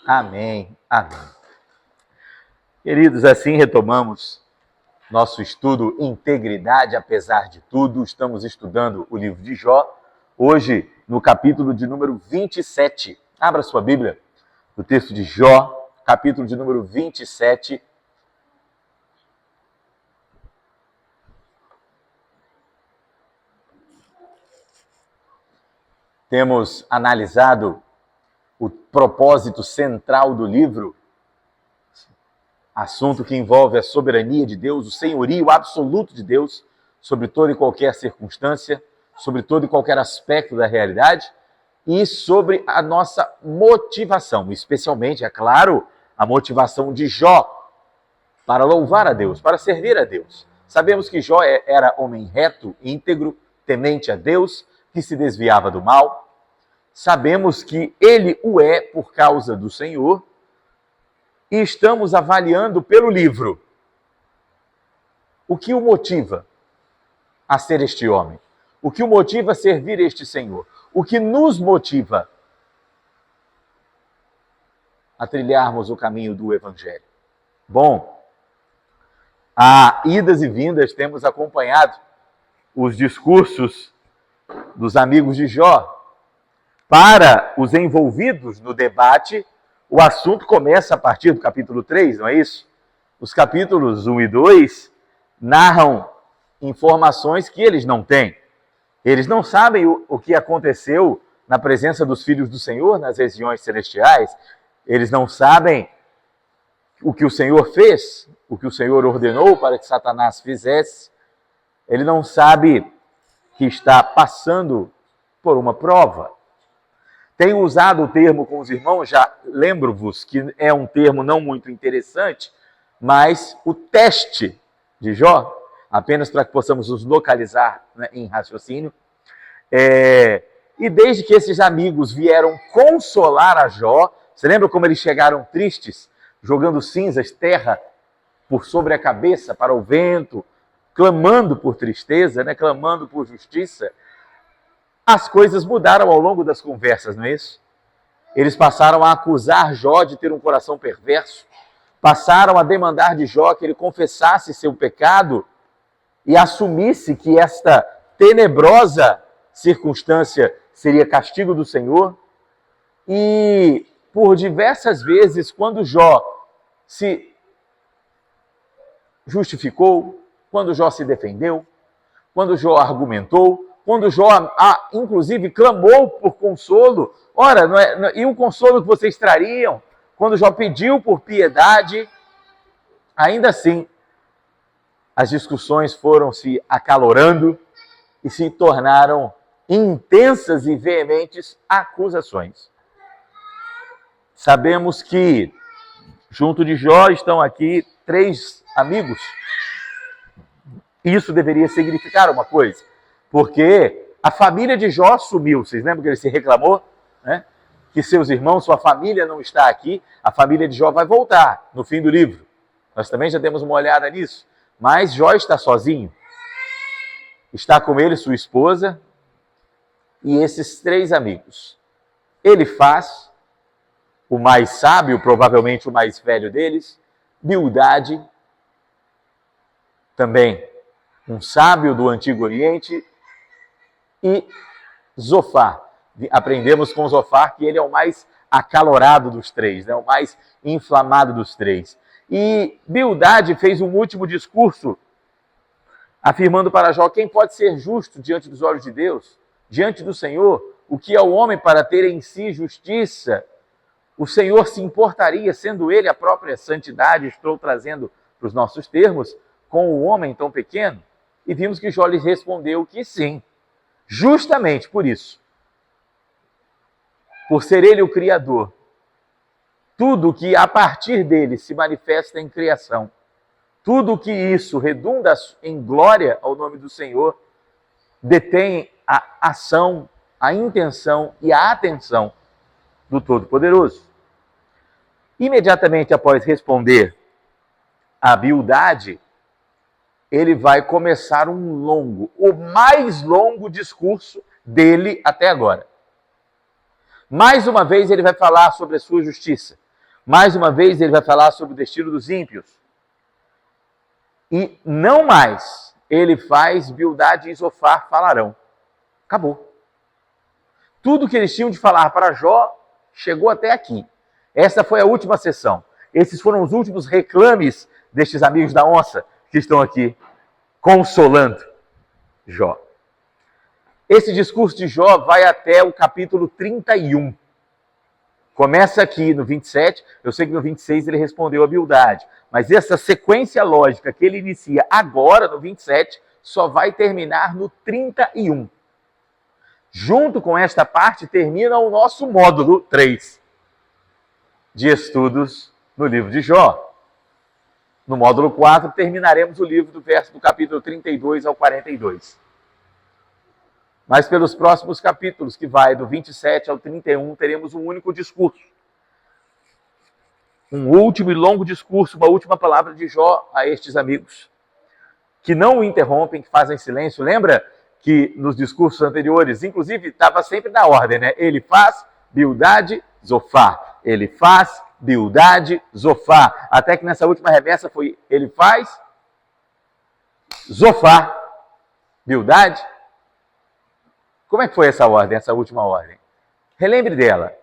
Amém. Amém. Queridos, assim retomamos nosso estudo Integridade apesar de tudo. Estamos estudando o livro de Jó, hoje no capítulo de número 27. Abra sua Bíblia, o texto de Jó, capítulo de número 27. Temos analisado o propósito central do livro, assunto que envolve a soberania de Deus, o senhorio absoluto de Deus sobre toda e qualquer circunstância, sobre todo e qualquer aspecto da realidade e sobre a nossa motivação, especialmente, é claro, a motivação de Jó para louvar a Deus, para servir a Deus. Sabemos que Jó era homem reto, íntegro, temente a Deus, que se desviava do mal. Sabemos que ele o é por causa do Senhor e estamos avaliando pelo livro o que o motiva a ser este homem, o que o motiva a servir este Senhor, o que nos motiva a trilharmos o caminho do Evangelho. Bom, a idas e vindas temos acompanhado os discursos dos amigos de Jó. Para os envolvidos no debate, o assunto começa a partir do capítulo 3, não é isso? Os capítulos 1 e 2 narram informações que eles não têm. Eles não sabem o que aconteceu na presença dos filhos do Senhor nas regiões celestiais. Eles não sabem o que o Senhor fez, o que o Senhor ordenou para que Satanás fizesse. Ele não sabe que está passando por uma prova. Tenho usado o termo com os irmãos, já lembro-vos que é um termo não muito interessante, mas o teste de Jó, apenas para que possamos nos localizar, né, em raciocínio, e desde que esses amigos vieram consolar a Jó, você lembra como eles chegaram tristes, jogando cinzas, terra por sobre a cabeça para o vento, clamando por tristeza, né, clamando por justiça? As coisas mudaram ao longo das conversas, não é isso? Eles passaram a acusar Jó de ter um coração perverso, passaram a demandar de Jó que ele confessasse seu pecado e assumisse que esta tenebrosa circunstância seria castigo do Senhor. E por diversas vezes, quando Jó se justificou, quando Jó se defendeu, quando Jó argumentou, quando Jó, inclusive, clamou por consolo. Ora, e o consolo que vocês trariam? Quando Jó pediu por piedade, ainda assim, as discussões foram se acalorando e se tornaram intensas e veementes acusações. Sabemos que, junto de Jó, estão aqui 3 amigos. Isso deveria significar uma coisa. Porque a família de Jó sumiu. Vocês lembram que ele se reclamou? Né? Que seus irmãos, sua família não está aqui. A família de Jó vai voltar no fim do livro. Nós também já demos uma olhada nisso. Mas Jó está sozinho. Está com ele sua esposa e esses 3 amigos. Ele faz, o mais sábio, provavelmente o mais velho deles, Bildade, também um sábio do Antigo Oriente, e Zofar. Aprendemos com Zofar que ele é o mais acalorado dos 3, né? O mais inflamado dos 3. E Bildade fez um último discurso, afirmando para Jó: quem pode ser justo diante dos olhos de Deus, diante do Senhor? O que é o homem para ter em si justiça? O Senhor se importaria, sendo ele a própria santidade, estou trazendo para os nossos termos, com o homem tão pequeno? E vimos que Jó lhes respondeu que sim. Justamente por isso, por ser ele o Criador, tudo que a partir dele se manifesta em criação, tudo que isso redunda em glória ao nome do Senhor, detém a ação, a intenção e a atenção do Todo-Poderoso. Imediatamente após responder a Bildade, ele vai começar o mais longo discurso dele até agora. Mais uma vez ele vai falar sobre a sua justiça. Mais uma vez ele vai falar sobre o destino dos ímpios. E não mais ele faz Bildade e Zofar falarão. Acabou. Tudo que eles tinham de falar para Jó chegou até aqui. Essa foi a última sessão. Esses foram os últimos reclames destes amigos da onça que estão aqui consolando Jó. Esse discurso de Jó vai até o capítulo 31. Começa aqui no 27, eu sei que no 26 ele respondeu a Bildade, mas essa sequência lógica que ele inicia agora no 27 só vai terminar no 31. Junto com esta parte termina o nosso módulo 3 de estudos no livro de Jó. No módulo 4 terminaremos o livro do capítulo 32 ao 42. Mas pelos próximos capítulos, que vai do 27 ao 31, teremos um único discurso. Um último e longo discurso, uma última palavra de Jó a estes amigos, que não o interrompem, que fazem silêncio. Lembra que nos discursos anteriores, inclusive, estava sempre na ordem, né? Ele faz, Bildade, Zofar. Ele faz, Bildade, Zofar. Até que nessa última remessa foi, ele faz, Zofar, Bildade. Como é que foi essa ordem, essa última ordem? Relembre dela.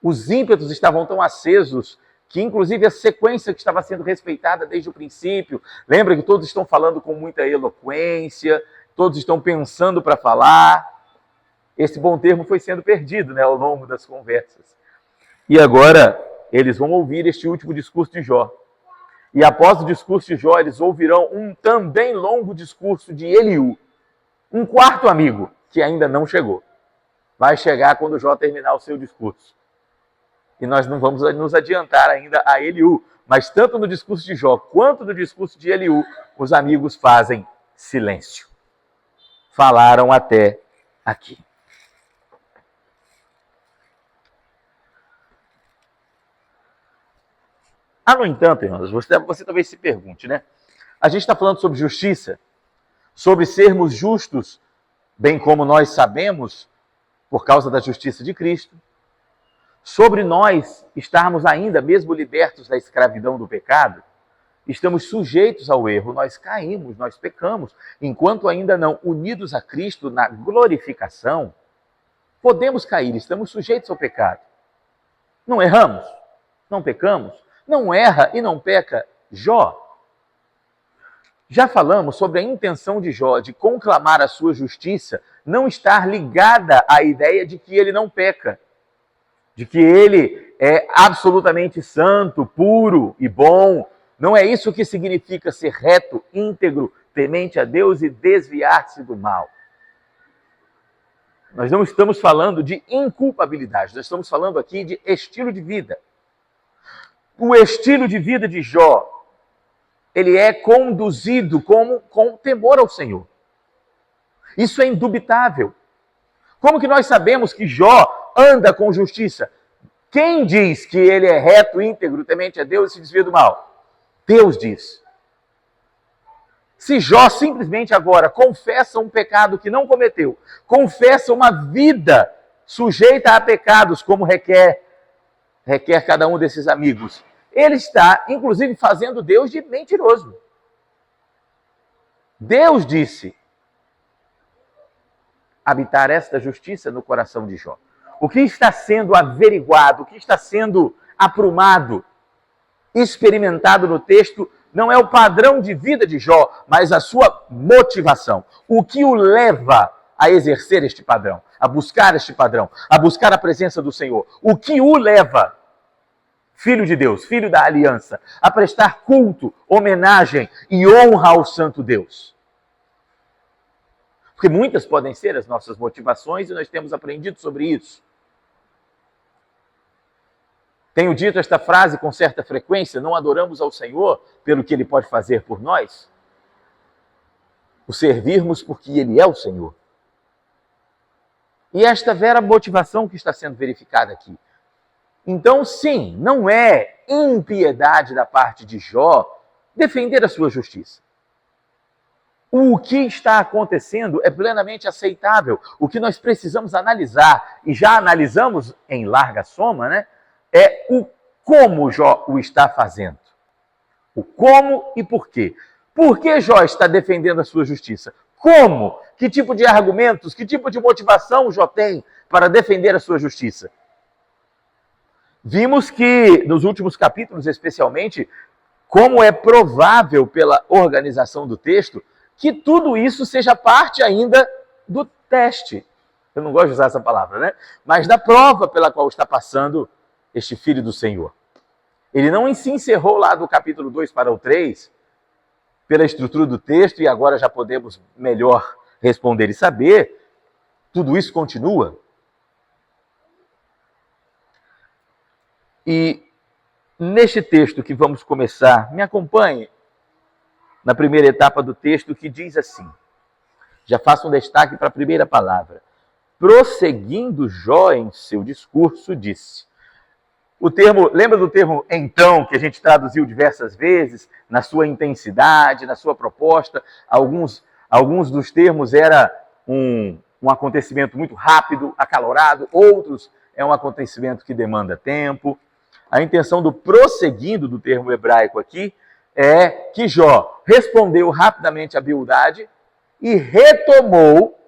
Os ímpetos estavam tão acesos que, inclusive, a sequência que estava sendo respeitada desde o princípio. Lembra que todos estão falando com muita eloquência, todos estão pensando para falar. Esse bom termo foi sendo perdido, né, ao longo das conversas. E agora, eles vão ouvir este último discurso de Jó. E após o discurso de Jó, eles ouvirão um também longo discurso de Eliú, um quarto amigo, que ainda não chegou. Vai chegar quando Jó terminar o seu discurso. E nós não vamos nos adiantar ainda a Eliú, mas tanto no discurso de Jó quanto no discurso de Eliú, os amigos fazem silêncio. Falaram até aqui. No entanto, irmãos, você talvez se pergunte, né? A gente está falando sobre justiça, sobre sermos justos, bem como nós sabemos, por causa da justiça de Cristo, sobre nós estarmos ainda, mesmo libertos da escravidão do pecado, estamos sujeitos ao erro, nós caímos, nós pecamos, enquanto ainda não unidos a Cristo na glorificação, podemos cair, estamos sujeitos ao pecado. Não erramos, não pecamos, não erra e não peca Jó. Já falamos sobre a intenção de Jó de conclamar a sua justiça não estar ligada à ideia de que ele não peca, de que ele é absolutamente santo, puro e bom. Não é isso que significa ser reto, íntegro, temente a Deus e desviar-se do mal. Nós não estamos falando de inculpabilidade, nós estamos falando aqui de estilo de vida. O estilo de vida de Jó, ele é conduzido com temor ao Senhor. Isso é indubitável. Como que nós sabemos que Jó anda com justiça? Quem diz que ele é reto, íntegro, temente a Deus e se desvia do mal? Deus diz. Se Jó simplesmente agora confessa um pecado que não cometeu, confessa uma vida sujeita a pecados, como requer cada um desses amigos, ele está, inclusive, fazendo Deus de mentiroso. Deus disse habitar esta justiça no coração de Jó. O que está sendo averiguado, o que está sendo aprumado, experimentado no texto, não é o padrão de vida de Jó, mas a sua motivação. O que o leva a exercer este padrão, a buscar este padrão, a buscar a presença do Senhor. O que o leva, filho de Deus, filho da aliança, a prestar culto, homenagem e honra ao santo Deus. Porque muitas podem ser as nossas motivações e nós temos aprendido sobre isso. Tenho dito esta frase com certa frequência: não adoramos ao Senhor pelo que Ele pode fazer por nós, o servirmos porque Ele é o Senhor. E esta vera motivação que está sendo verificada aqui. Então, sim, não é impiedade da parte de Jó defender a sua justiça. O que está acontecendo é plenamente aceitável. O que nós precisamos analisar, e já analisamos em larga soma, né, é como Jó o está fazendo. O como e por quê. Por que Jó está defendendo a sua justiça? Como? Que tipo de argumentos, que tipo de motivação Jó tem para defender a sua justiça? Vimos que, nos últimos capítulos especialmente, como é provável pela organização do texto, que tudo isso seja parte ainda do teste. Eu não gosto de usar essa palavra, né? Mas da prova pela qual está passando este filho do Senhor. Ele não se encerrou lá do capítulo 2 para o 3, pela estrutura do texto, e agora já podemos melhor responder e saber, tudo isso continua. E neste texto que vamos começar, me acompanhe na primeira etapa do texto, que diz assim, já faço um destaque para a primeira palavra. Prosseguindo Jó em seu discurso, disse. Lembra do termo então, que a gente traduziu diversas vezes, na sua intensidade, na sua proposta? Alguns dos termos era um acontecimento muito rápido, acalorado, outros é um acontecimento que demanda tempo. A intenção do prosseguindo do termo hebraico aqui é que Jó respondeu rapidamente a Bildade e retomou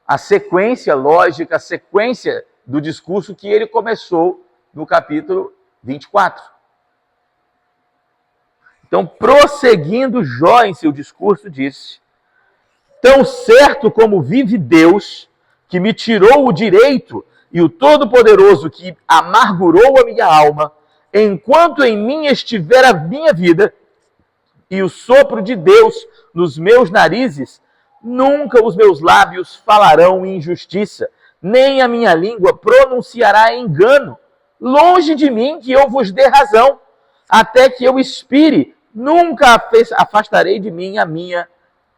a sequência lógica, a sequência do discurso que ele começou no capítulo 24. Então, prosseguindo Jó em seu discurso, disse: tão certo como vive Deus, que me tirou o direito, e o Todo-Poderoso que amargurou a minha alma, enquanto em mim estiver a minha vida, e o sopro de Deus nos meus narizes, nunca os meus lábios falarão injustiça, nem a minha língua pronunciará engano. Longe de mim que eu vos dê razão, até que eu expire, nunca afastarei de mim a minha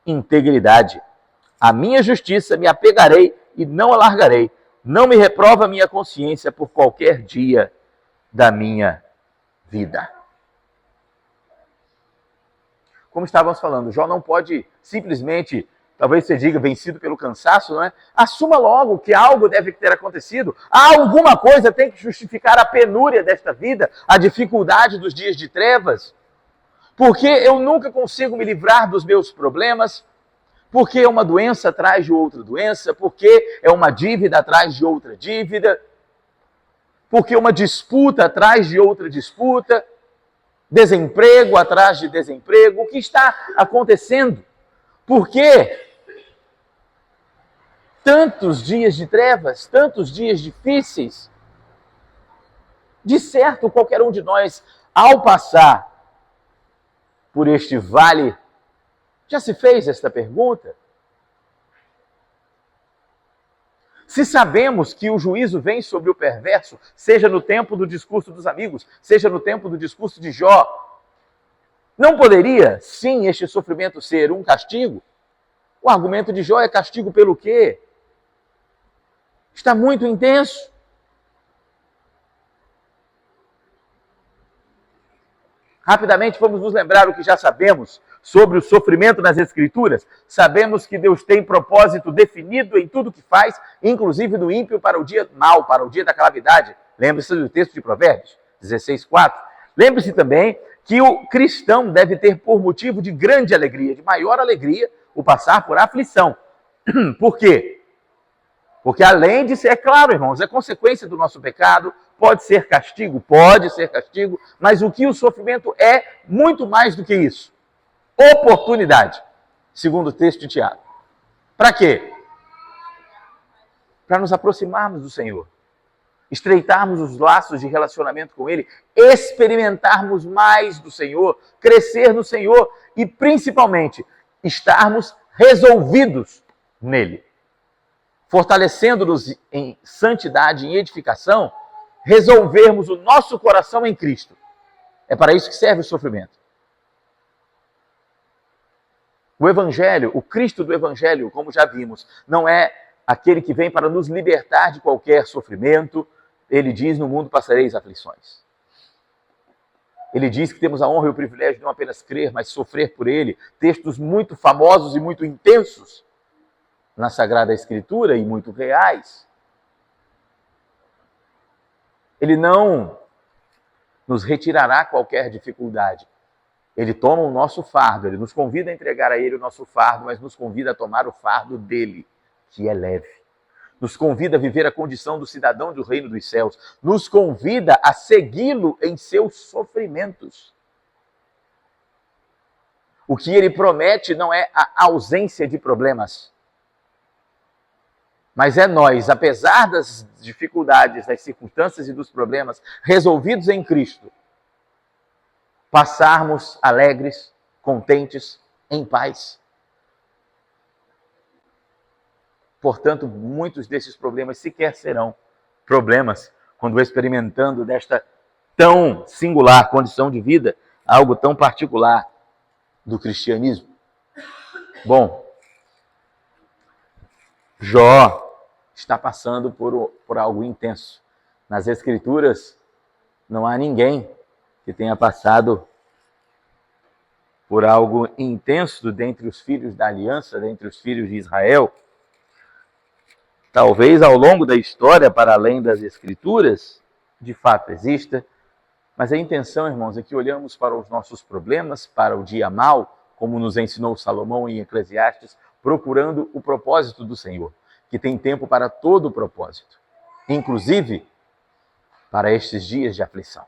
integridade. A minha justiça me apegarei e não alargarei. Não me reprova a minha consciência por qualquer dia da minha vida. Como estávamos falando, Jó não pode simplesmente, talvez você diga, vencido pelo cansaço, não é? Assuma logo que algo deve ter acontecido. Alguma coisa tem que justificar a penúria desta vida, a dificuldade dos dias de trevas. Porque eu nunca consigo me livrar dos meus problemas, porque é uma doença atrás de outra doença, porque é uma dívida atrás de outra dívida, porque uma disputa atrás de outra disputa, desemprego atrás de desemprego. O que está acontecendo? Por que tantos dias de trevas, tantos dias difíceis? De certo, qualquer um de nós, ao passar por este vale, já se fez esta pergunta? Se sabemos que o juízo vem sobre o perverso, seja no tempo do discurso dos amigos, seja no tempo do discurso de Jó, não poderia, sim, este sofrimento ser um castigo? O argumento de Jó é castigo pelo quê? Está muito intenso. Rapidamente vamos nos lembrar o que já sabemos sobre o sofrimento nas Escrituras. Sabemos que Deus tem propósito definido em tudo que faz, inclusive do ímpio para o dia mau, para o dia da calamidade. Lembre-se do texto de Provérbios 16:4. Lembre-se também que o cristão deve ter por motivo de grande alegria, de maior alegria, o passar por aflição. Por quê? Porque além de ser, é claro, irmãos, é consequência do nosso pecado, pode ser castigo, mas o que o sofrimento é muito mais do que isso. Oportunidade, segundo o texto de Tiago. Para quê? Para nos aproximarmos do Senhor, estreitarmos os laços de relacionamento com Ele, experimentarmos mais do Senhor, crescer no Senhor e, principalmente, estarmos resolvidos nele. Fortalecendo-nos em santidade, em edificação, resolvermos o nosso coração em Cristo. É para isso que serve o sofrimento. O Evangelho, o Cristo do Evangelho, como já vimos, não é aquele que vem para nos libertar de qualquer sofrimento. Ele diz, no mundo passareis aflições. Ele diz que temos a honra e o privilégio de não apenas crer, mas sofrer por Ele. Textos muito famosos e muito intensos na Sagrada Escritura e muito reais. Ele não nos retirará qualquer dificuldade. Ele toma o nosso fardo, ele nos convida a entregar a ele o nosso fardo, mas nos convida a tomar o fardo dele, que é leve. Nos convida a viver a condição do cidadão do reino dos céus. Nos convida a segui-lo em seus sofrimentos. O que ele promete não é a ausência de problemas, mas é nós, apesar das dificuldades, das circunstâncias e dos problemas resolvidos em Cristo, passarmos alegres, contentes, em paz. Portanto, muitos desses problemas sequer serão problemas quando experimentando desta tão singular condição de vida, algo tão particular do cristianismo. Bom, Jó está passando por algo intenso. Nas Escrituras, não há ninguém que tenha passado por algo intenso dentre os filhos da aliança, dentre os filhos de Israel. Talvez ao longo da história, para além das Escrituras, de fato exista, mas a intenção, irmãos, é que olhamos para os nossos problemas, para o dia mau, como nos ensinou Salomão em Eclesiastes, procurando o propósito do Senhor, que tem tempo para todo o propósito, inclusive para estes dias de aflição,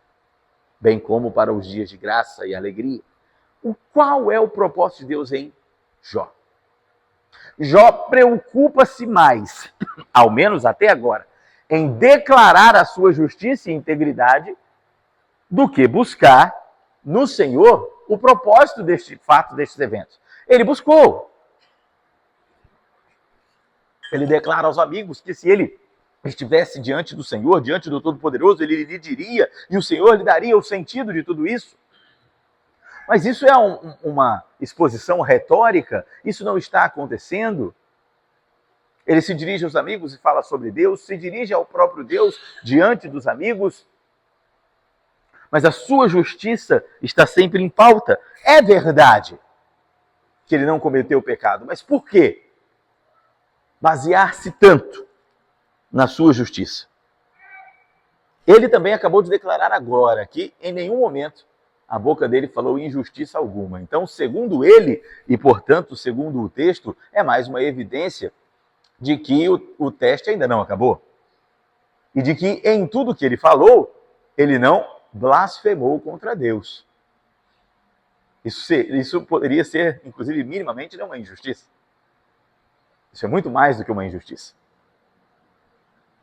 bem como para os dias de graça e alegria. Qual é o propósito de Deus em Jó? Jó preocupa-se mais, ao menos até agora, em declarar a sua justiça e integridade do que buscar no Senhor o propósito deste fato, destes eventos. Ele buscou. Ele declara aos amigos que se ele estivesse diante do Senhor, diante do Todo-Poderoso, ele lhe diria, e o Senhor lhe daria o sentido de tudo isso. Mas isso é uma exposição retórica? Isso não está acontecendo? Ele se dirige aos amigos e fala sobre Deus, se dirige ao próprio Deus diante dos amigos, mas a sua justiça está sempre em pauta. É verdade que ele não cometeu o pecado, mas por quê basear-se tanto na sua justiça? Ele também acabou de declarar agora que em nenhum momento a boca dele falou injustiça alguma. Então, segundo ele, e portanto, segundo o texto, é mais uma evidência de que o teste ainda não acabou. E de que em tudo que ele falou, ele não blasfemou contra Deus. Isso poderia ser, inclusive, minimamente, não uma injustiça. Isso é muito mais do que uma injustiça.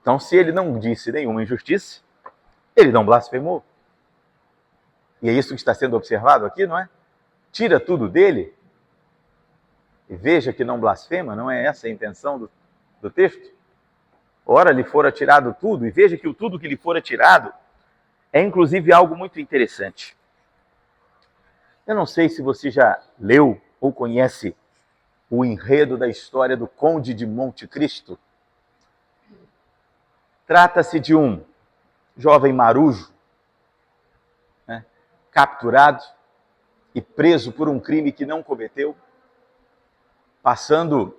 Então, se ele não disse nenhuma injustiça, ele não blasfemou. E é isso que está sendo observado aqui, não é? Tira tudo dele e veja que não blasfema, não é essa a intenção do texto? Ora, lhe fora tirado tudo, e veja que o tudo que lhe fora tirado é inclusive algo muito interessante. Eu não sei se você já leu ou conhece o enredo da história do Conde de Monte Cristo. Trata-se de um jovem marujo, capturado e preso por um crime que não cometeu, passando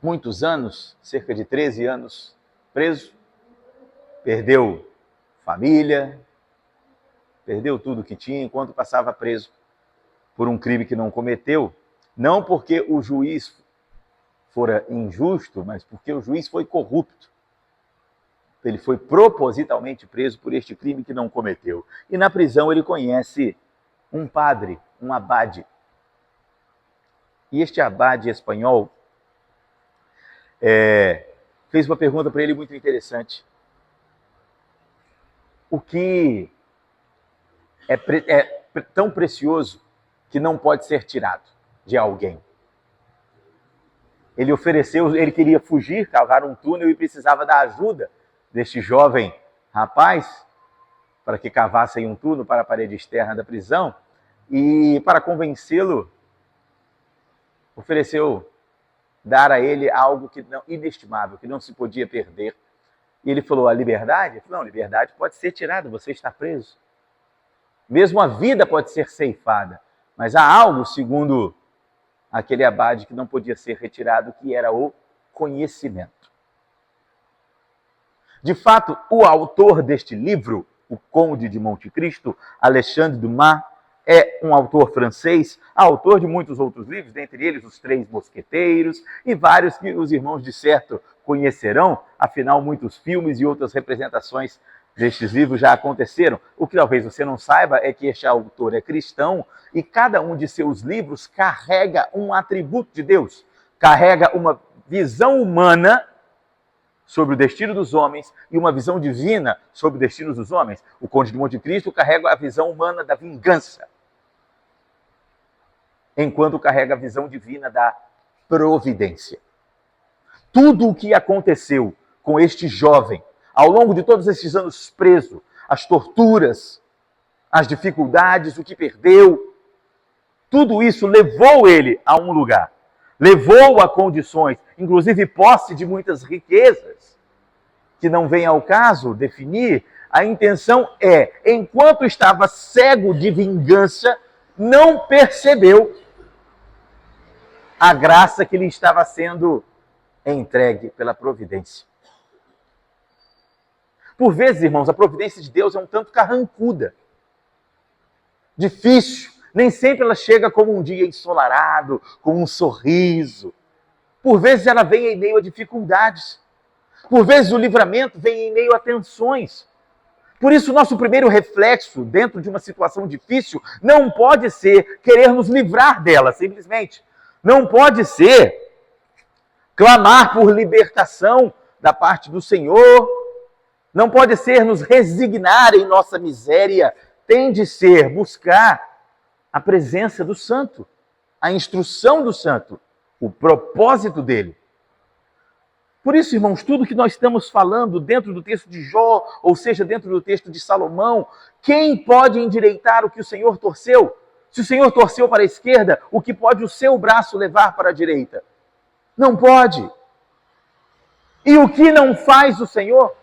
muitos anos, cerca de 13 anos, preso, perdeu família, perdeu tudo que tinha enquanto passava preso por um crime que não cometeu, não porque o juiz fora injusto, mas porque o juiz foi corrupto. Ele foi propositalmente preso por este crime que não cometeu. E na prisão ele conhece um padre, um abade. E este abade espanhol fez uma pergunta para ele muito interessante. O que é tão precioso que não pode ser tirado de alguém? Ele queria fugir, cavar um túnel e precisava da ajuda deste jovem rapaz para que cavassem um túnel para a parede externa da prisão, e para convencê-lo, ofereceu dar a ele algo inestimável, que não se podia perder. E ele falou, a liberdade? Ele falou, não, liberdade pode ser tirada, você está preso. Mesmo a vida pode ser ceifada, mas há algo, segundo aquele abade, que não podia ser retirado, que era o conhecimento. De fato, o autor deste livro, o Conde de Monte Cristo, Alexandre Dumas, é um autor francês, autor de muitos outros livros, dentre eles Os Três Mosqueteiros e vários que os irmãos de certo conhecerão, afinal muitos filmes e outras representações destes livros já aconteceram. O que talvez você não saiba é que este autor é cristão e cada um de seus livros carrega um atributo de Deus, carrega uma visão humana sobre o destino dos homens e uma visão divina sobre o destino dos homens. O Conde de Monte Cristo carrega a visão humana da vingança, enquanto carrega a visão divina da providência. Tudo o que aconteceu com este jovem, ao longo de todos esses anos preso, as torturas, as dificuldades, o que perdeu, tudo isso levou ele a um lugar, levou a condições, inclusive posse de muitas riquezas, que não vem ao caso definir. A intenção é, enquanto estava cego de vingança, não percebeu a graça que lhe estava sendo entregue pela providência. Por vezes, irmãos, a providência de Deus é um tanto carrancuda, difícil. Nem sempre ela chega como um dia ensolarado, com um sorriso. Por vezes ela vem em meio a dificuldades. Por vezes o livramento vem em meio a tensões. Por isso, nosso primeiro reflexo dentro de uma situação difícil não pode ser querer nos livrar dela, simplesmente. Não pode ser clamar por libertação da parte do Senhor. Não pode ser nos resignar em nossa miséria. Tem de ser buscar a presença do Santo, a instrução do Santo, o propósito dele. Por isso, irmãos, tudo que nós estamos falando dentro do texto de Jó, ou seja, dentro do texto de Salomão, quem pode endireitar o que o Senhor torceu? Se o Senhor torceu para a esquerda, o que pode o seu braço levar para a direita? Não pode. E o que não faz o Senhor?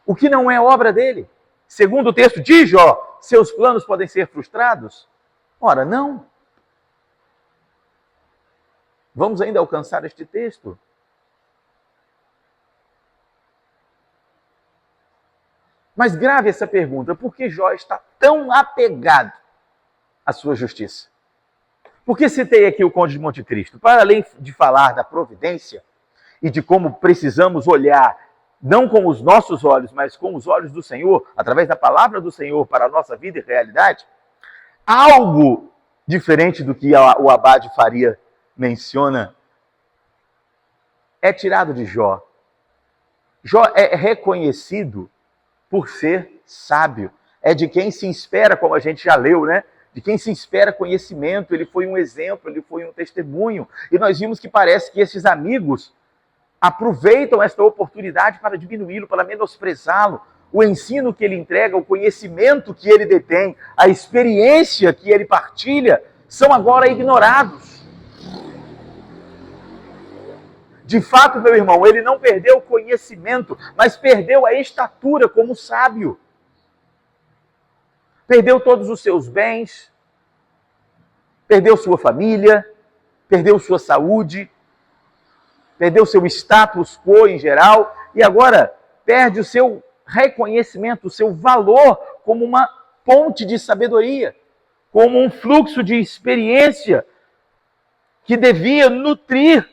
O que não é obra dele? Segundo o texto de Jó, seus planos podem ser frustrados? Ora, não. Vamos ainda alcançar este texto. Mas grave essa pergunta: por que Jó está tão apegado à sua justiça? Por que citei aqui o Conde de Monte Cristo? Para além de falar da providência e de como precisamos olhar, não com os nossos olhos, mas com os olhos do Senhor, através da palavra do Senhor para a nossa vida e realidade, algo diferente do que o Abade Faria menciona é tirado de Jó. Jó é reconhecido por ser sábio. É de quem se espera, como a gente já leu, né? De quem se espera conhecimento. Ele foi um exemplo, ele foi um testemunho. E nós vimos que parece que esses amigos aproveitam esta oportunidade para diminuí-lo, para menosprezá-lo. O ensino que ele entrega, o conhecimento que ele detém, a experiência que ele partilha, são agora ignorados. De fato, meu irmão, ele não perdeu o conhecimento, mas perdeu a estatura como sábio. Perdeu todos os seus bens, perdeu sua família, perdeu sua saúde, perdeu seu status quo em geral, e agora perde o seu reconhecimento, o seu valor como uma ponte de sabedoria, como um fluxo de experiência que devia nutrir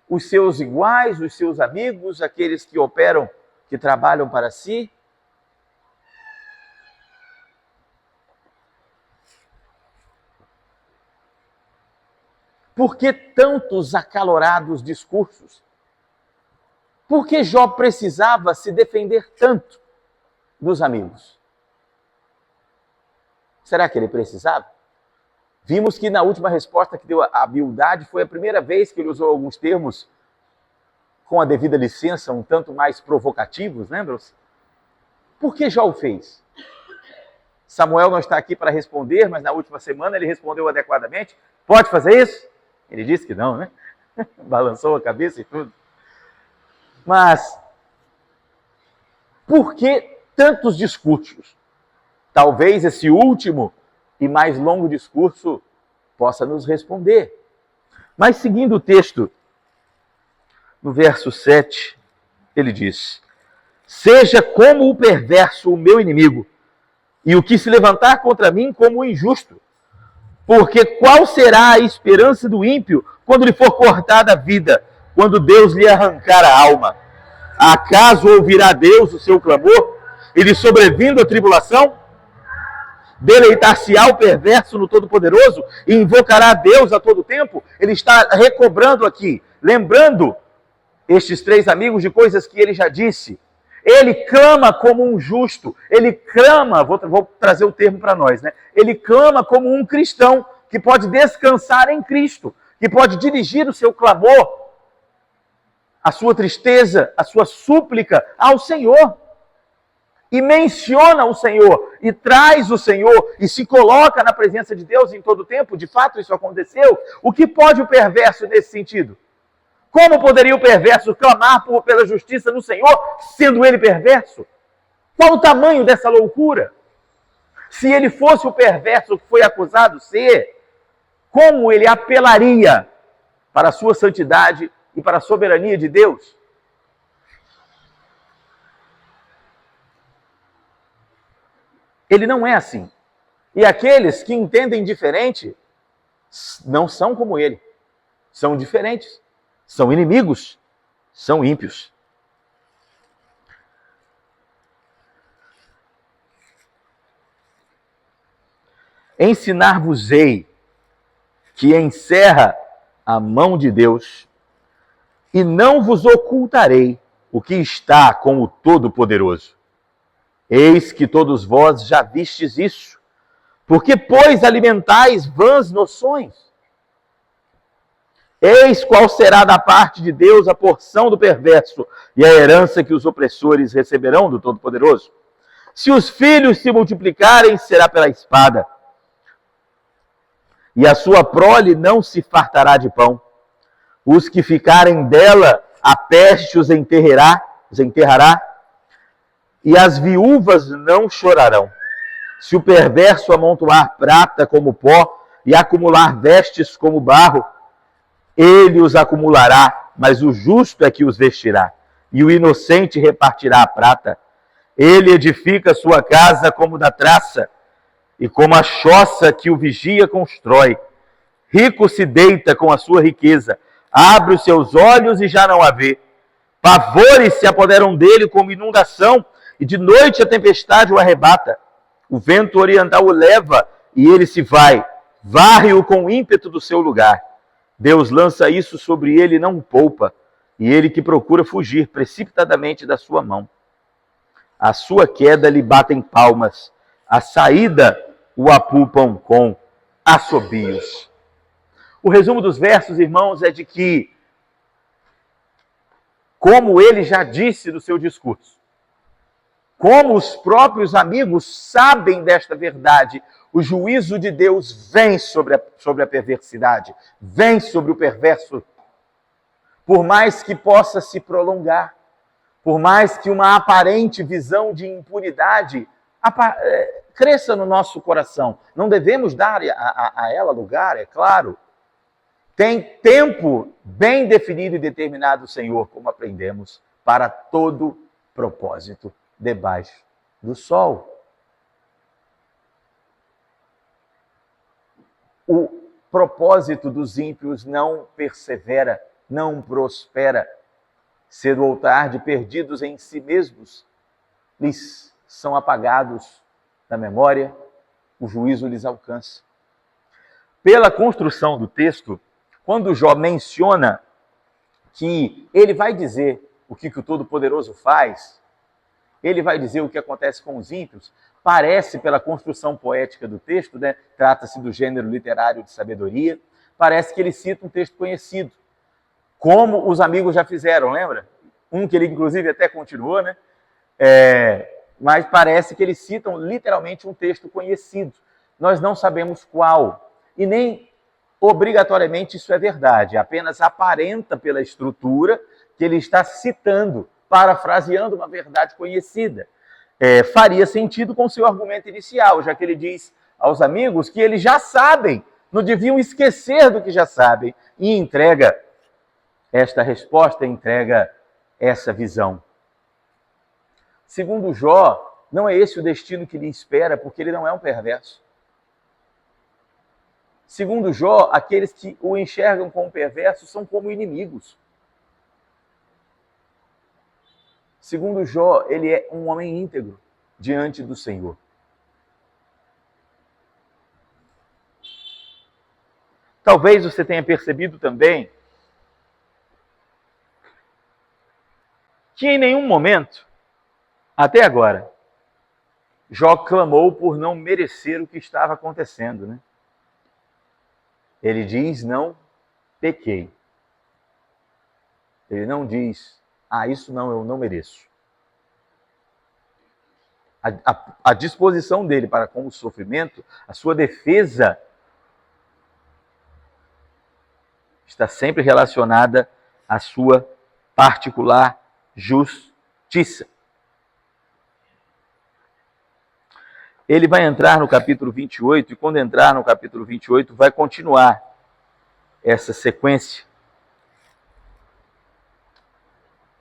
os seus iguais, os seus amigos, aqueles que operam, que trabalham para si. Por que tantos acalorados discursos? Por que Jó precisava se defender tanto dos amigos? Será que ele precisava? Vimos que na última resposta que deu a Bildade foi a primeira vez que ele usou alguns termos com a devida licença, um tanto mais provocativos, lembram-se? Por que Jó o fez? Samuel não está aqui para responder, mas na última semana ele respondeu adequadamente. Pode fazer isso? Ele disse que não, né? Balançou a cabeça e tudo. Mas, por que tantos discursos? Talvez esse último e mais longo discurso possa nos responder. Mas, seguindo o texto, no verso 7, ele diz: seja como o perverso o meu inimigo, e o que se levantar contra mim como o injusto. Porque qual será a esperança do ímpio quando lhe for cortada a vida, quando Deus lhe arrancar a alma? Acaso ouvirá Deus o seu clamor, e lhe sobrevindo a tribulação? Deleitar-se-á o perverso no Todo-Poderoso e invocará a Deus a todo tempo? Ele está recobrando aqui, lembrando estes três amigos de coisas que ele já disse. Ele clama como um justo, ele clama, vou trazer o termo para nós, né? Ele clama como um cristão que pode descansar em Cristo, que pode dirigir o seu clamor, a sua tristeza, a sua súplica ao Senhor. E menciona o Senhor, e traz o Senhor, e se coloca na presença de Deus em todo tempo. De fato, isso aconteceu. O que pode o perverso nesse sentido? Como poderia o perverso clamar pela justiça no Senhor, sendo ele perverso? Qual o tamanho dessa loucura? Se ele fosse o perverso que foi acusado de ser, como ele apelaria para a sua santidade e para a soberania de Deus? Ele não é assim. E aqueles que entendem diferente não são como ele. São diferentes. São inimigos. São ímpios. Ensinar-vos-ei que encerra a mão de Deus, e não vos ocultarei o que está com o Todo-Poderoso. Eis que todos vós já vistes isso. Porque, pois, alimentais vãs noções? Eis qual será da parte de Deus a porção do perverso e a herança que os opressores receberão do Todo-Poderoso. Se os filhos se multiplicarem, será pela espada, e a sua prole não se fartará de pão. Os que ficarem dela, a peste os enterrará, e as viúvas não chorarão. Se o perverso amontoar prata como pó e acumular vestes como barro, ele os acumulará, mas o justo é que os vestirá, e o inocente repartirá a prata. Ele edifica sua casa como da traça, e como a choça que o vigia constrói. Rico se deita com a sua riqueza, abre os seus olhos e já não a vê. Pavores se apoderam dele como inundação, e de noite a tempestade o arrebata. O vento oriental o leva, e ele se vai, varre-o com o ímpeto do seu lugar. Deus lança isso sobre ele e não o poupa, e ele que procura fugir precipitadamente da sua mão. A sua queda lhe batem palmas, a saída o apupam com assobios. O resumo dos versos, irmãos, é de que, como ele já disse no seu discurso, como os próprios amigos sabem desta verdade, o juízo de Deus vem sobre a perversidade, vem sobre o perverso. Por mais que possa se prolongar, por mais que uma aparente visão de impunidade cresça no nosso coração, não devemos dar a ela lugar, é claro. Tem tempo bem definido e determinado, Senhor, como aprendemos, para todo propósito debaixo do sol. O propósito dos ímpios não persevera, não prospera. Cedo ou tarde, perdidos em si mesmos, lhes são apagados da memória, o juízo lhes alcança. Pela construção do texto, quando Jó menciona que ele vai dizer o que o Todo-Poderoso faz, ele vai dizer o que acontece com os ímpios, parece, pela construção poética do texto, né, trata-se do gênero literário de sabedoria, parece que ele cita um texto conhecido, como os amigos já fizeram, lembra? Um que ele, inclusive, até continuou, né? Mas parece que eles citam literalmente um texto conhecido. Nós não sabemos qual, e nem obrigatoriamente isso é verdade, apenas aparenta pela estrutura que ele está citando, parafraseando uma verdade conhecida. Faria sentido com o seu argumento inicial, já que ele diz aos amigos que eles já sabem, não deviam esquecer do que já sabem, e entrega esta resposta, entrega essa visão. Segundo Jó, não é esse o destino que lhe espera, porque ele não é um perverso. Segundo Jó, aqueles que o enxergam como perverso são como inimigos. Segundo Jó, ele é um homem íntegro diante do Senhor. Talvez você tenha percebido também que em nenhum momento, até agora, Jó clamou por não merecer o que estava acontecendo, né? Ele diz, não pequei. Ele não diz, isso não, eu não mereço. A disposição dele para com o sofrimento, a sua defesa, está sempre relacionada à sua particular justiça. Ele vai entrar no capítulo 28, e quando entrar no capítulo 28, vai continuar essa sequência,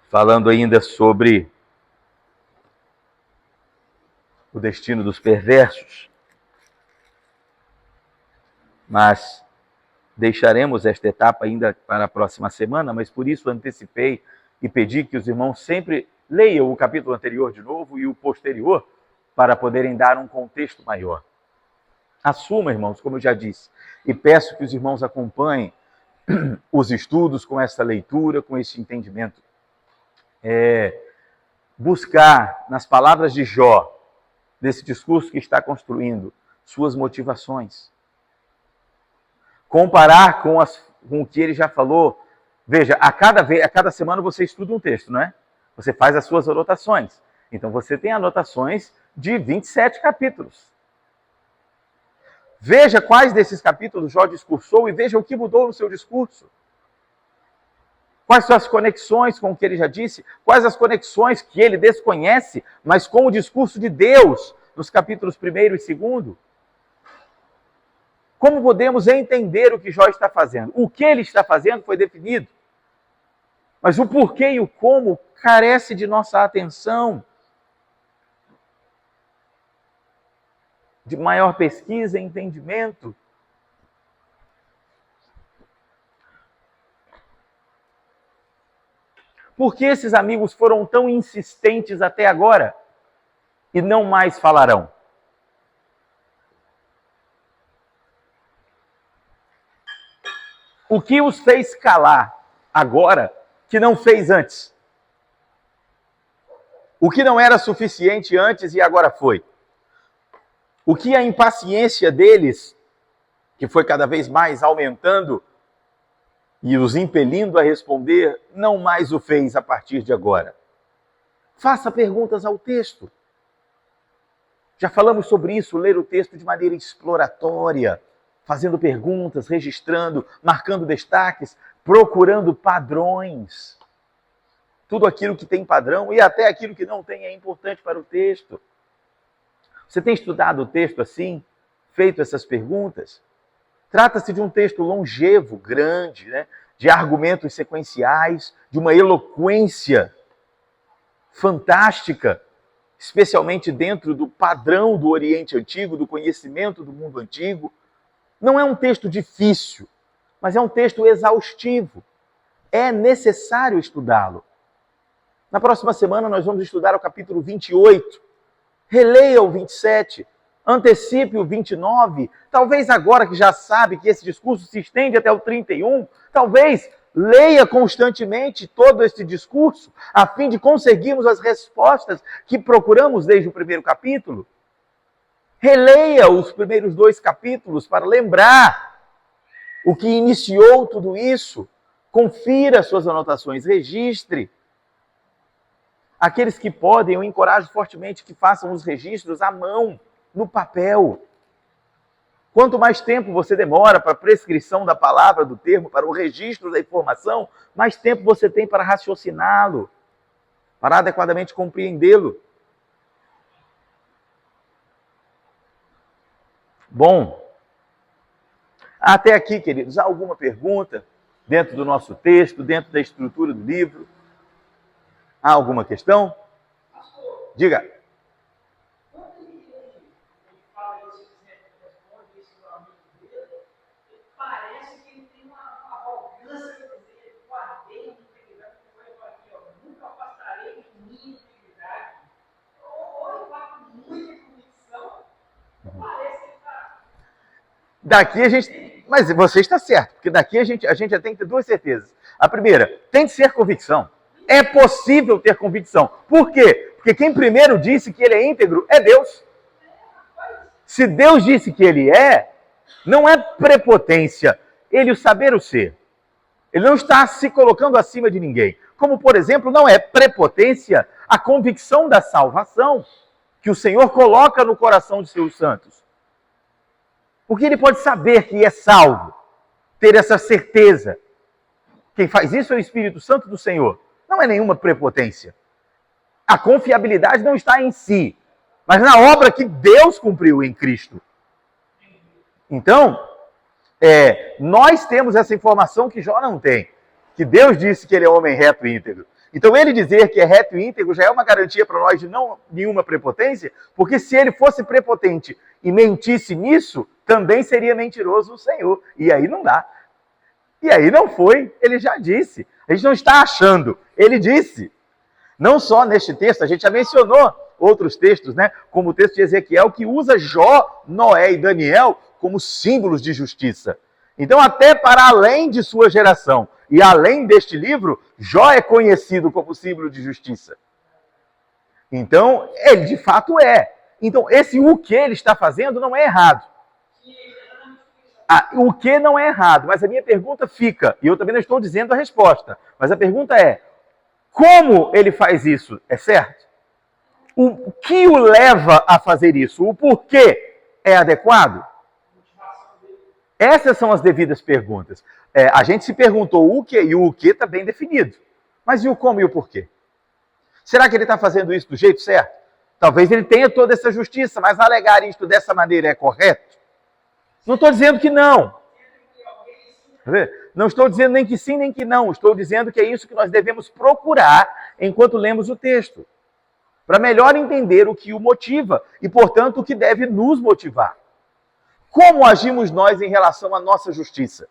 falando ainda sobre o destino dos perversos. Mas deixaremos esta etapa ainda para a próxima semana, mas por isso antecipei e pedi que os irmãos sempre leiam o capítulo anterior de novo e o posterior, para poderem dar um contexto maior. Assuma, irmãos, como eu já disse, e peço que os irmãos acompanhem os estudos com essa leitura, com esse entendimento. Buscar nas palavras de Jó, desse discurso que está construindo, suas motivações. Comparar com o que ele já falou. Veja, a cada semana você estuda um texto, não é? Você faz as suas anotações. Então você tem anotações de 27 capítulos. Veja quais desses capítulos Jó discursou e veja o que mudou no seu discurso. Quais são as conexões com o que ele já disse, quais as conexões que ele desconhece, mas com o discurso de Deus, nos capítulos 1º e 2º. Como podemos entender o que Jó está fazendo? O que ele está fazendo foi definido. Mas o porquê e o como carece de nossa atenção, de maior pesquisa e entendimento. Por que esses amigos foram tão insistentes até agora e não mais falarão? O que os fez calar agora que não fez antes? O que não era suficiente antes e agora foi? O que a impaciência deles, que foi cada vez mais aumentando e os impelindo a responder, não mais o fez a partir de agora? Faça perguntas ao texto. Já falamos sobre isso, ler o texto de maneira exploratória, fazendo perguntas, registrando, marcando destaques, procurando padrões. Tudo aquilo que tem padrão e até aquilo que não tem é importante para o texto. Você tem estudado o texto assim? Feito essas perguntas? Trata-se de um texto longevo, grande, né? De argumentos sequenciais, de uma eloquência fantástica, especialmente dentro do padrão do Oriente Antigo, do conhecimento do mundo antigo. Não é um texto difícil, mas é um texto exaustivo. É necessário estudá-lo. Na próxima semana nós vamos estudar o capítulo 28. Releia o 27, antecipe o 29. Talvez agora que já sabe que esse discurso se estende até o 31, talvez leia constantemente todo esse discurso, a fim de conseguirmos as respostas que procuramos desde o primeiro capítulo. Releia os primeiros 2 capítulos para lembrar o que iniciou tudo isso. Confira suas anotações, registre. Aqueles que podem, eu encorajo fortemente que façam os registros à mão, no papel. Quanto mais tempo você demora para a prescrição da palavra, do termo, para o registro da informação, mais tempo você tem para raciociná-lo, para adequadamente compreendê-lo. Bom, até aqui, queridos, há alguma pergunta dentro do nosso texto, dentro da estrutura do livro? Há alguma questão? Diga. Daqui a gente... Mas você está certo, porque daqui a gente já tem que ter duas certezas. A primeira, tem que ser convicção. É possível ter convicção. Por quê? Porque quem primeiro disse que ele é íntegro é Deus. Se Deus disse que ele é, não é prepotência, ele o saber o ser. Ele não está se colocando acima de ninguém. Como, por exemplo, não é prepotência a convicção da salvação que o Senhor coloca no coração de seus santos. Porque ele pode saber que é salvo, ter essa certeza. Quem faz isso é o Espírito Santo do Senhor. Não é nenhuma prepotência. A confiabilidade não está em si, mas na obra que Deus cumpriu em Cristo. Então, nós temos essa informação que Jó não tem, que Deus disse que ele é homem reto e íntegro. Então, ele dizer que é reto e íntegro já é uma garantia para nós de não nenhuma prepotência, porque se ele fosse prepotente e mentisse nisso, também seria mentiroso o Senhor. E aí não dá. E aí não foi, ele já disse. A gente não está achando, ele disse. Não só neste texto, a gente já mencionou outros textos, né? Como o texto de Ezequiel, que usa Jó, Noé e Daniel como símbolos de justiça. Então, até para além de sua geração e além deste livro, Jó é conhecido como símbolo de justiça. Então, ele de fato é. Então, o que ele está fazendo não é errado. O que não é errado, mas a minha pergunta fica, e eu também não estou dizendo a resposta, mas a pergunta é, como ele faz isso? É certo? O que o leva a fazer isso? O porquê é adequado? Essas são as devidas perguntas. A gente se perguntou o que, e o que está bem definido. Mas e o como e o porquê? Será que ele está fazendo isso do jeito certo? Talvez ele tenha toda essa justiça, mas alegar isto dessa maneira é correto? Não estou dizendo que não. Não estou dizendo nem que sim, nem que não. Estou dizendo que é isso que nós devemos procurar enquanto lemos o texto. Para melhor entender o que o motiva e, portanto, o que deve nos motivar. Como agimos nós em relação à nossa justiça?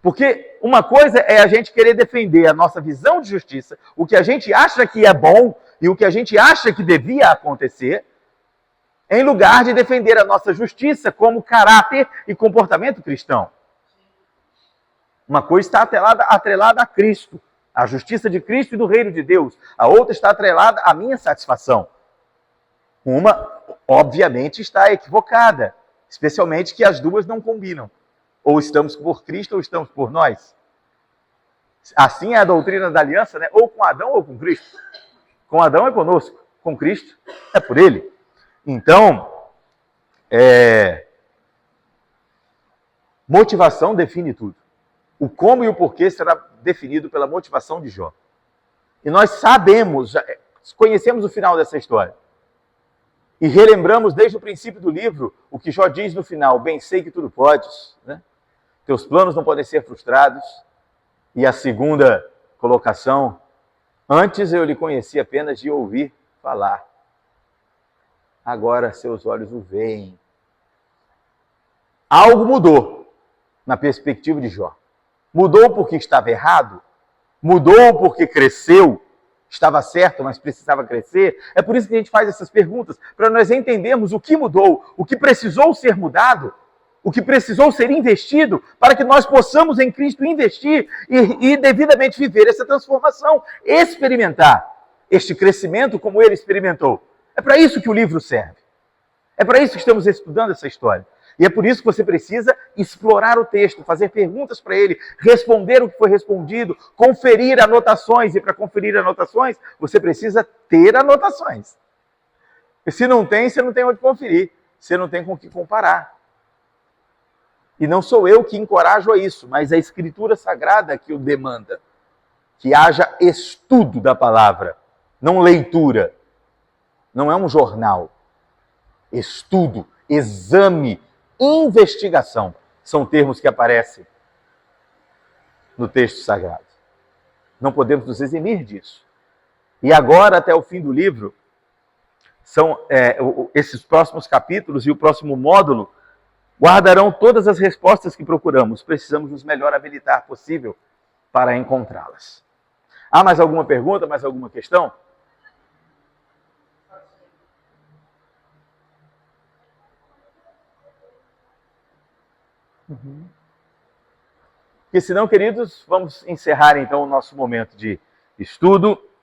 Porque uma coisa é a gente querer defender a nossa visão de justiça, o que a gente acha que é bom e o que a gente acha que devia acontecer, em lugar de defender a nossa justiça como caráter e comportamento cristão. Uma coisa está atrelada a Cristo, a justiça de Cristo e do reino de Deus. A outra está atrelada à minha satisfação. Uma, obviamente, está equivocada, especialmente que as duas não combinam. Ou estamos por Cristo ou estamos por nós. Assim é a doutrina da aliança, né? Ou com Adão ou com Cristo. Com Adão é conosco, com Cristo é por ele. Então, motivação define tudo. O como e o porquê será definido pela motivação de Jó. E nós sabemos, conhecemos o final dessa história. E relembramos desde o princípio do livro o que Jó diz no final: bem sei que tudo podes, né? Teus planos não podem ser frustrados. E a segunda colocação: antes eu lhe conheci apenas de ouvir falar. Agora seus olhos o veem. Algo mudou na perspectiva de Jó. Mudou porque estava errado? Mudou porque cresceu? Estava certo, mas precisava crescer? É por isso que a gente faz essas perguntas, para nós entendermos o que mudou, o que precisou ser mudado, o que precisou ser investido, para que nós possamos em Cristo investir e devidamente viver essa transformação, experimentar este crescimento como ele experimentou. É para isso que o livro serve. É para isso que estamos estudando essa história. E é por isso que você precisa explorar o texto, fazer perguntas para ele, responder o que foi respondido, conferir anotações. E para conferir anotações, você precisa ter anotações. E se não tem, você não tem onde conferir. Você não tem com o que comparar. E não sou eu que encorajo a isso, mas a Escritura Sagrada que o demanda. Que haja estudo da palavra, não leitura. Não é um jornal. Estudo, exame, investigação são termos que aparecem no texto sagrado. Não podemos nos eximir disso. E agora, até o fim do livro, esses próximos capítulos e o próximo módulo guardarão todas as respostas que procuramos. Precisamos nos melhor habilitar possível para encontrá-las. Há mais alguma pergunta, mais alguma questão? Porque senão, queridos, vamos encerrar então o nosso momento de estudo.